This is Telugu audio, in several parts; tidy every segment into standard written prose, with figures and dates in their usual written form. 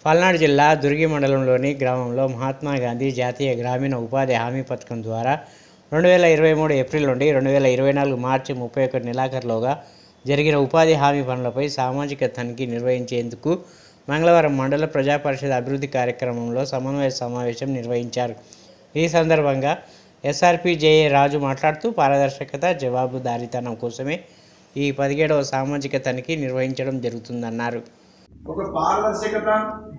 పల్నాడు జిల్లా దుర్గి మండలంలోని గ్రామంలో మహాత్మా గాంధీ జాతీయ గ్రామీణ ఉపాధి హామీ పథకం ద్వారా 2023 ఏప్రిల్ నుండి 2024 మార్చి 31 నెలాఖరులోగా జరిగిన ఉపాధి హామీ పనులపై సామాజిక తనిఖీ నిర్వహించేందుకు మంగళవారం మండల ప్రజా పరిషత్ అభివృద్ధి కార్యక్రమంలో సమన్వయ సమావేశం నిర్వహించారు. ఈ సందర్భంగా ఎస్ఆర్పి జేఏ రాజు మాట్లాడుతూ పారదర్శకత, జవాబుదారీతనం కోసమే ఈ 17వ సామాజిక తనిఖీ నిర్వహించడం జరుగుతుందన్నారు. ఒక పారదర్శకత,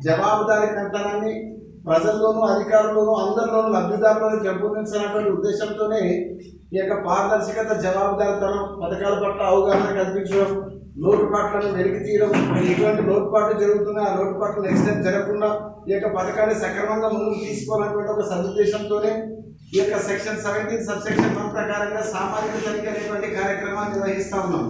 జవాబుదారీతనాన్ని ప్రజల్లోనూ, అధికారుల్లోనూ, అందరిలోనూ, లబ్ధిదారులను పెంపొందించాలనే ఉద్దేశంతోనే ఈ యొక్క పారదర్శకత, జవాబుదారీతనం, పథకాల పట్ల అవగాహన కల్పించడం, లోటుపాట్లను వెలికి తీయడం, ఎటువంటి లోటుపాట్లు జరుగుతున్నా ఆ లోటుపాట్లు నెక్స్ట్ టైం జరగకుండా ఈ యొక్క పథకాన్ని సక్రమంగా ముందుకు తీసుకోవాలనేటువంటి ఒక సదుద్దేశంతోనే ఈ యొక్క సెక్షన్ 17 సబ్సెక్షన్ 1 ప్రకారంగా సామాజిక తనిఖీ అనేటువంటి కార్యక్రమాన్ని నిర్వహిస్తూ ఉన్నాం.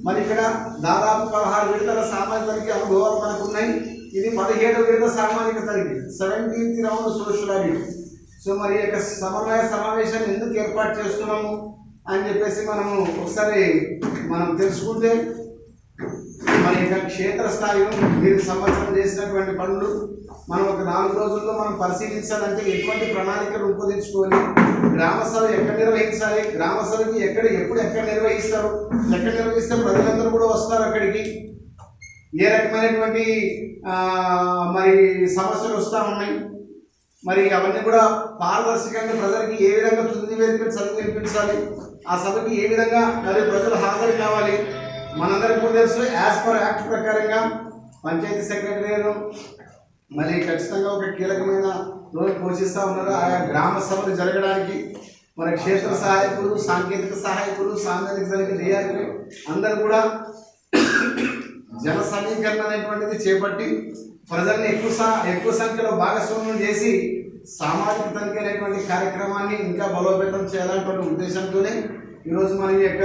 మరి ఇక్కడ దాదాపు 16 విడతల సామాజిక తనిఖీ అనుభవాలు మనకు ఉన్నాయి. ఇది 17వ విడత సామాజిక తనిఖీ, 17th round social audit. So మరి యొక్క సమన్వయ సమావేశాన్ని ఎందుకు ఏర్పాటు చేస్తున్నాము అని చెప్పేసి ఒకసారి మనం తెలుసుకుంటే, మన యొక్క క్షేత్రస్థాయిలో మీరు సంవత్సరం చేసినటువంటి పనులు మనం ఒక 4 రోజుల్లో మనం పరిశీలించాలంటే ఎటువంటి ప్రణాళిక రూపొందించుకొని, గ్రామ సభ ఎక్కడ నిర్వహించాలి, గ్రామ సభకి ఎప్పుడు నిర్వహిస్తారు, ఎక్కడ నిర్వహిస్తే ప్రజలందరూ కూడా వస్తారు అక్కడికి, ఏ రకమైనటువంటి మరి సమస్యలు వస్తూ ఉన్నాయి, మరి అవన్నీ కూడా పారదర్శకంగా ప్రజలకి ఏ విధంగా తుది చదువు వినిపించాలి, ఆ సభకి ఏ విధంగా మరి ప్రజలు హాజరు కావాలి. మనందరికీ కూడా తెలుసు, యాజ్ పర్ యాక్ట్ ప్రకారంగా పంచాయతీ సెక్రటరీలు మరి ఖచ్చితంగా ఒక కీలకమైన రోల్ పోషిస్తూ ఉన్నారు. ఆయా గ్రామ సభలు జరగడానికి మన క్షేత్ర సహాయకులు, సాంకేతిక సహాయకులు, సాంకేతిక సహాయకులు అందరూ కూడా జన సమీకరణ అనేటువంటిది చేపట్టి ప్రజల్ని ఎక్కువ సంఖ్యలో భాగస్వామ్యం చేసి సామాజిక తనిఖీ అనేటువంటి కార్యక్రమాన్ని ఇంకా బలోపేతం చేయాలనేటువంటి ఉద్దేశంతోనే ఈరోజు మన యొక్క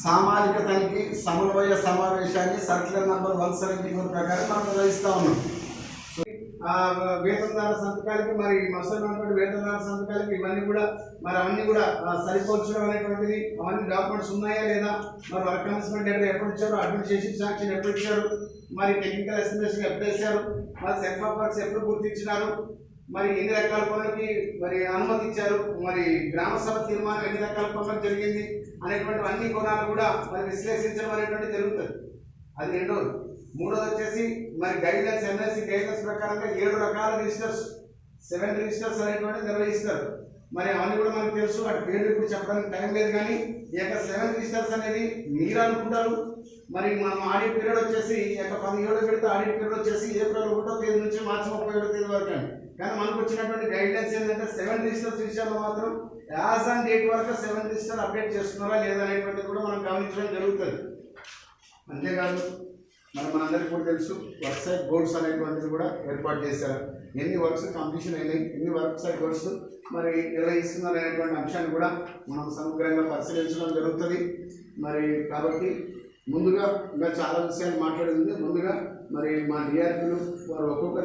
సామాజిక తనిఖీ సమన్వయ సమావేశాన్ని సర్క్యులర్ నంబర్ 174 ప్రకారం మనం నిర్వహిస్తూ ఉన్నాం. వేతనదారుల సంతకాలకి, మరి మసలైనటువంటి వేతనదారుల సంతకాలకి ఇవన్నీ కూడా అవన్నీ కూడా సరిపోల్చడం అనేటువంటిది, అవన్నీ డాక్యుమెంట్స్ ఉన్నాయా లేదా, మరి వర్క్ కమిట్మెంట్ లెటర్ ఎప్పుడు ఇచ్చారు, అడ్మినిస్ట్రేషన్ శాంక్షన్ ఎప్పుడు ఇచ్చారు, మరి టెక్నికల్ ఎస్టిమేషన్ ఎప్పుడు వేశారు, మరి సెల్ఫ్ ఆఫ్ వర్క్స్ ఎప్పుడు గుర్తించినారు, మరి ఎన్ని రకాల పనులకి మరి అనుమతి ఇచ్చారు, మరి గ్రామ సభ తీర్మానం ఎన్ని రకాల పనులకు జరిగింది అనేటువంటి అన్ని కోణాలు కూడా మరి విశ్లేషించడం అనేటువంటి జరుగుతుంది. అది రెండోది. మూడోది వచ్చేసి మరి గైడ్లైన్స్, ఎన్ఎస్సి గైడ్లైన్స్ ప్రకారంగా 7 రకాల రిజిస్టర్స్, 7 రిజిస్టర్స్ అనేటువంటి నిర్వహిస్తారు. మరి అవన్నీ కూడా మనకు తెలుసు, వాటి పేర్లు ఇప్పుడు చెప్పడానికి టైం లేదు. కానీ ఈ యొక్క 7 రిజిస్టర్స్ అనేది మీరు అనుకుంటారు. మరి మనం ఆడిట్ పీరియడ్ వచ్చేసి ఈ యొక్క 17 విడత ఆడిట్ పీరియడ్ వచ్చేసి ఏప్రిల్ 1వ తేదీ నుంచి మార్చి 31వ తేదీ వరకు అండి. కానీ మనకు వచ్చినటువంటి గైడ్లైన్స్ ఏంటంటే 7 రిజిస్టర్స్ విషయాల్లో మాత్రం యాజ్ ఆన్ డేట్ వరకు 7 రిజిస్టర్ అప్డేట్ చేస్తున్నారా లేదా అనేటువంటిది కూడా మనం గమనించడం జరుగుతుంది. అంతేకాదు మనందరికీ కూడా తెలుసు, వర్క్ సైట్ గోల్స్ అనేటువంటిది కూడా ఏర్పాటు చేశారు. ఎన్ని వర్క్స్ కంప్లీషన్ అయినాయి, ఎన్ని వర్క్ సైట్ గోల్స్ మరి నిర్వహిస్తున్నారు అనేటువంటి అంశాన్ని కూడా మనం సమగ్రంగా పరిశీలించడం జరుగుతుంది. మరి కాబట్టి ముందుగా ఇంకా చాలా విషయాలు మాట్లాడింది. ముందుగా మరి మా డిఆర్పీలు వారు ఒక్కొక్క